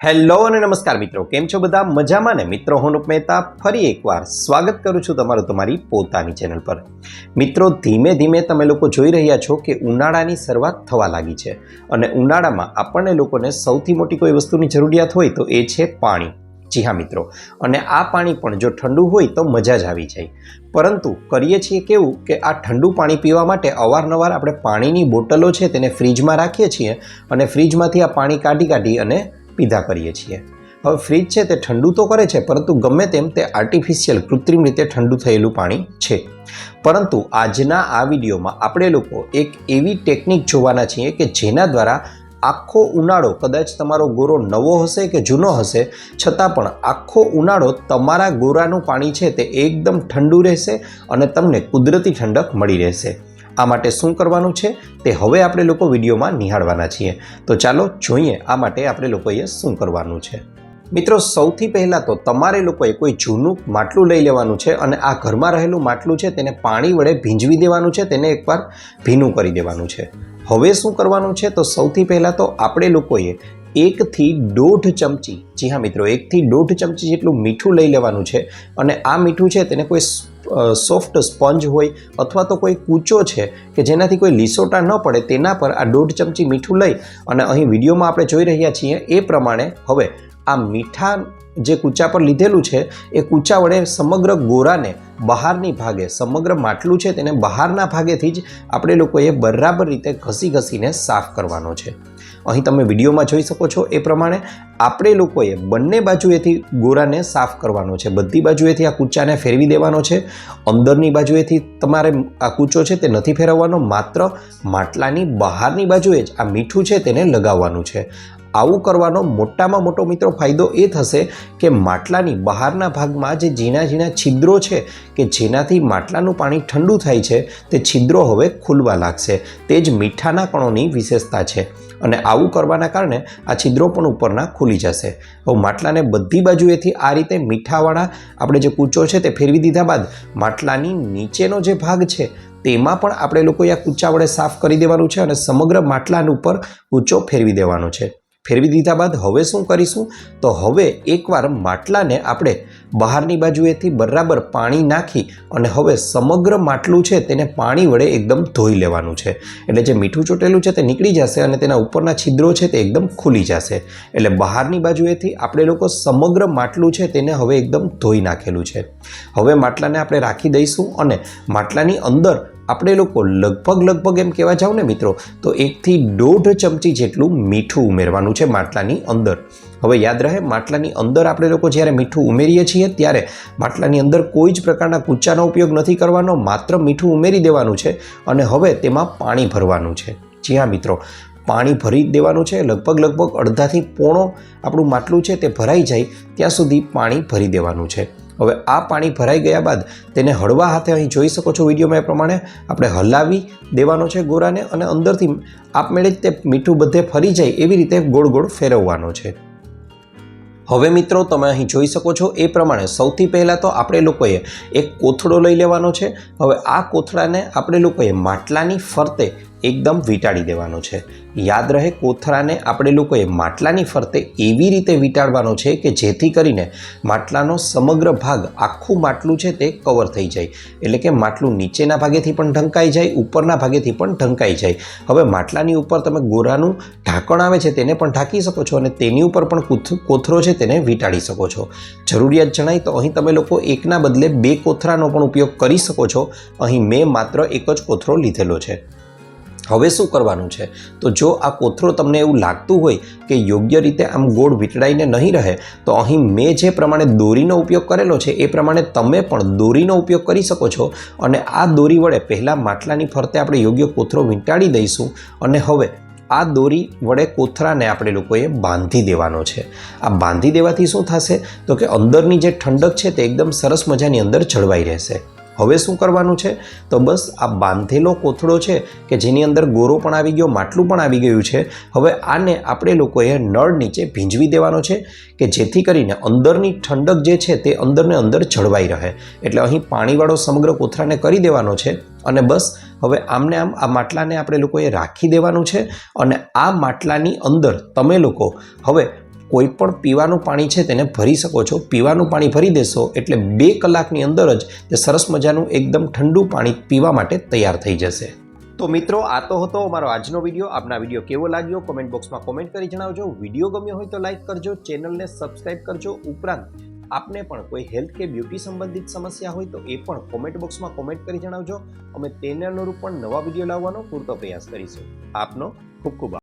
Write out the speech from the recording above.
Hello અને નમસ્કાર મિત્રો, કેમ છો બધા? મજામાં ને? મિત્રો, હું અનુપ મહેતા ફરી એકવાર સ્વાગત કરું છું તમારું તમારી પોતાની ચેનલ પર। મિત્રો, ધીમે ધીમે તમે લોકો જોઈ રહ્યા છો કે ઉનાળાની શરૂઆત થવા લાગી છે અને ઉનાળામાં આપણને લોકોને સૌથી મોટી કોઈ વસ્તુની જરૂરિયાત હોય તો એ છે પાણી। જી હા મિત્રો, અને આ પાણી પણ જો ઠંડુ હોય તો મજા જ આવી જાય, પરંતુ કરીએ છીએ કેવું કે આ ઠંડુ પાણી પીવા માટે અવારનવાર આપણે પાણીની બોટલો છે તેને ફ્રીજમાં રાખીએ છીએ અને ફ્રીજમાંથી આ પાણી કાઢી અને પીધા કરીએ છીએ। હવે ફ્રીજ છે તે ઠંડુ તો કરે છે, પરંતુ ગમે તેમ તે આર્ટિફિશિયલ કૃત્રિમ રીતે ઠંડુ થયેલું પાણી છે। પરંતુ આજના આ વિડીયોમાં આપણે લોકો એક એવી ટેકનિક જોવાના છીએ કે જેના દ્વારા આખો ઉનાળો, કદાચ તમારો ગોરો નવો હશે કે જૂનો હશે, છતાં પણ આખો ઉનાળો તમારા ગોરાનું પાણી છે તે એકદમ ઠંડુ રહેશે અને તમને કુદરતી ઠંડક મળી રહેશે। આ માટે શું કરવાનું છે તે હવે આપણે લોકો વિડીયોમાં નિહાળવાના છીએ। તો ચાલો જોઈએ આ માટે આપણે લોકોએ શું કરવાનું છે। મિત્રો, સૌથી પહેલાં તો તમારે લોકોએ કોઈ જૂનું માટલું લઈ લેવાનું છે અને આ ઘરમાં રહેલું માટલું છે તેને પાણી વડે ભીંજવી દેવાનું છે, તેને એકવાર ભીનું કરી દેવાનું છે। હવે શું કરવાનું છે તો સૌથી પહેલાં તો આપણે લોકોએ 1 થી 1.5 ચમચી, જી હા મિત્રો, 1 થી 1.5 ચમચી જેટલું મીઠું લઈ લેવાનું છે અને આ મીઠું છે તેને કોઈ સોફ્ટ સ્પંજ હોય અથવા તો કોઈ કૂચો છે કે જેનાથી કોઈ લીસોટા ન પડે તેના પર આ 1.5 ચમચી મીઠું લઈ અને અહીં વિડીયોમાં આપણે જોઈ રહ્યા છીએ એ પ્રમાણે હવે આ મીઠા જે કૂચા પર લીધેલું છે એ કૂચા વડે સમગ્ર ગોરાને બહારની ભાગે, સમગ્ર માટલું છે તેને બહારના ભાગેથી જ આપણે લોકોએ બરાબર રીતે ઘસીને સાફ કરવાનો છે। અહીં તમે વિડીયોમાં જોઈ શકો છો એ પ્રમાણે આપણે લોકોએ બંને બાજુએથી ગોરાને સાફ કરવાનો છે। બધી બાજુએથી આ કૂચાને ફેરવી દેવાનો છે। અંદરની બાજુએથી તમારે આ કૂચો છે તે નથી ફેરવવાનો, માત્ર માટલાની બહારની બાજુએ જ આ મીઠું છે તેને લગાવવાનું છે। આવું કરવાનો મોટામાં મોટો મિત્રો ફાયદો એ થશે કે માટલાની બહારના ભાગમાં જે ઝીણા છિદ્રો છે કે જેનાથી માટલાનું પાણી ઠંડુ થાય છે તે છિદ્રો હવે ખુલવા લાગશે। તે જ મીઠાના કણોની વિશેષતા છે અને આવું કરવાના કારણે આ છિદ્રો પણ ઉપરના ખુલી જશે। હવે માટલાને બધી બાજુએથી આ રીતે મીઠાવાળા આપણે જે કૂચો છે તે ફેરવી દીધા બાદ માટલાની નીચેનો જે ભાગ છે તેમાં પણ આપણે લોકોએ આ કૂચા વડે સાફ કરી દેવાનું છે અને સમગ્ર માટલા ઉપર કૂચો ફેરવી દેવાનો છે। ફેરવી દીધા બાદ હવે શું કરીશું તો હવે એકવાર માટલાને આપણે બહારની બાજુએથી બરાબર પાણી નાખી અને હવે સમગ્ર માટલું છે તેને પાણી વડે એકદમ ધોઈ લેવાનું છે। એટલે જે મીઠું ચોટેલું છે તે નીકળી જશે અને તેના ઉપરના છિદ્રો છે તે એકદમ ખુલી જશે। એટલે બહારની બાજુએથી આપણે લોકો સમગ્ર માટલું છે તેને હવે એકદમ ધોઈ નાખેલું છે। હવે માટલાને આપણે રાખી દઈશું અને માટલાની અંદર આપણે લોકો લગભગ એમ કહેવા જાવ ને મિત્રો તો 1 થી 1.5 ચમચી જેટલું મીઠું ઉમેરવાનું છે માટલાની અંદર। હવે યાદ રહે, માટલાની અંદર આપણે લોકો જ્યારે મીઠું ઉમેરીએ છીએ ત્યારે માટલાની અંદર કોઈ જ પ્રકારના કૂચાનો ઉપયોગ નથી કરવાનો, માત્ર મીઠું ઉમેરી દેવાનું છે અને હવે તેમાં પાણી ભરવાનું છે। જી હા મિત્રો, પાણી ભરી દેવાનું છે। લગભગ અડધાથી પોણો આપણું માટલું છે તે ભરાઈ જાય ત્યાં સુધી પાણી ભરી દેવાનું છે। હવે આ પાણી ભરાઈ ગયા બાદ તેને હળવા હાથે અહીં જોઈ શકો છો વિડીયોમાં એ પ્રમાણે આપણે હલાવી દેવાનો છે ગોરાને અને અંદરથી આપમેળે જ તે મીઠું બધે ફરી જાય એવી રીતે ગોળ ફેરવવાનો છે। હવે મિત્રો, તમે અહીં જોઈ શકો છો એ પ્રમાણે સૌથી પહેલાં તો આપણે લોકોએ એક કોથળો લઈ લેવાનો છે। હવે આ કોથળાને આપણે લોકોએ માટલાની ફરતે એકદમ વીંટાળી દેવાનો છે। યાદ રહે, કોથળાને આપણે લોકોએ માટલાની ફરતે એવી રીતે વીંટાળવાનો છે કે જેથી કરીને માટલાનો સમગ્ર ભાગ, આખું માટલું છે તે કવર થઈ જાય। એટલે કે માટલું નીચેના ભાગેથી પણ ઢંકાઈ જાય, ઉપરના ભાગેથી પણ ઢંકાઈ જાય। હવે માટલાની ઉપર તમે ગોરાનું ઢાંકણ આવે છે તેને પણ ઢાંકી શકો છો અને તેની ઉપર પણ કોથળો છે તેને વીંટાળી શકો છો। જરૂરિયાત જણાય તો અહીં તમે લોકો એકના બદલે 2 કોથળાનો પણ ઉપયોગ કરી શકો છો। અહીં મેં માત્ર એક જ કોથળો લીધેલો છે। હવે શું કરવાનું છે તો જો આ કોથળો તમને એવું લાગતું હોય કે યોગ્ય રીતે આમ ગોળ વીંટળાઈને નહીં રહે તો અહીં મેં જે પ્રમાણે દોરીનો ઉપયોગ કરેલો છે એ પ્રમાણે તમે પણ દોરીનો ઉપયોગ કરી શકો છો અને આ દોરી વડે પહેલાં માટલાની ફરતે આપણે યોગ્ય કોથળો વીંટાળી દઈશું અને હવે આ દોરી વડે કોથળાને આપણે લોકોએ બાંધી દેવાનો છે। આ બાંધી દેવાથી શું થશે તો કે અંદરની જે ઠંડક છે તે એકદમ સરસ મજાની અંદર જળવાઈ રહેશે। હવે શું કરવાનું છે તો બસ આ બાંધેલો કોથળો છે કે જેની અંદર ગોરો પણ આવી ગયો, માટલું પણ આવી ગયું છે, હવે આને આપણે લોકોએ નળ નીચે ભીંજવી દેવાનો છે કે જેથી કરીને અંદરની ઠંડક જે છે તે અંદરને અંદર જળવાઈ રહે। એટલે અહીં પાણીવાળો સમગ્ર કોથળાને કરી દેવાનો છે અને બસ હવે આમને આમ આ માટલાને આપણે લોકોએ રાખી દેવાનું છે અને આ માટલાની અંદર તમે લોકો હવે કોઈ પણ પીવાનું પાણી છે તેને ભરી શકો છો. પીવાનું પાણી ભરી દેશો એટલે 2 કલાકની અંદર જ તે સરસ મજાનું એકદમ ઠંડુ પાણી પીવા માટે તૈયાર થઈ જશે. તો મિત્રો, આ તો હતો અમારો આજનો વિડીયો. આપના વિડીયો કેવો લાગ્યો કોમેન્ટ બોક્સમાં કોમેન્ટ કરી જણાવજો. વિડીયો ગમ્યો હોય તો લાઈક કરજો, ચેનલને સબસ્ક્રાઈબ કરજો. ઉપરાંત આપને પણ કોઈ હેલ્થ કે બ્યુટી સંબંધિત સમસ્યા હોય તો એ પણ કોમેન્ટ બોક્સમાં કોમેન્ટ કરી જણાવજો. અમે તેને અનુરૂપ પણ નવા વિડીયો લાવવાનો પૂરતો પ્રયાસ કરીશું. આપનો ખૂબ ખૂબ આભાર.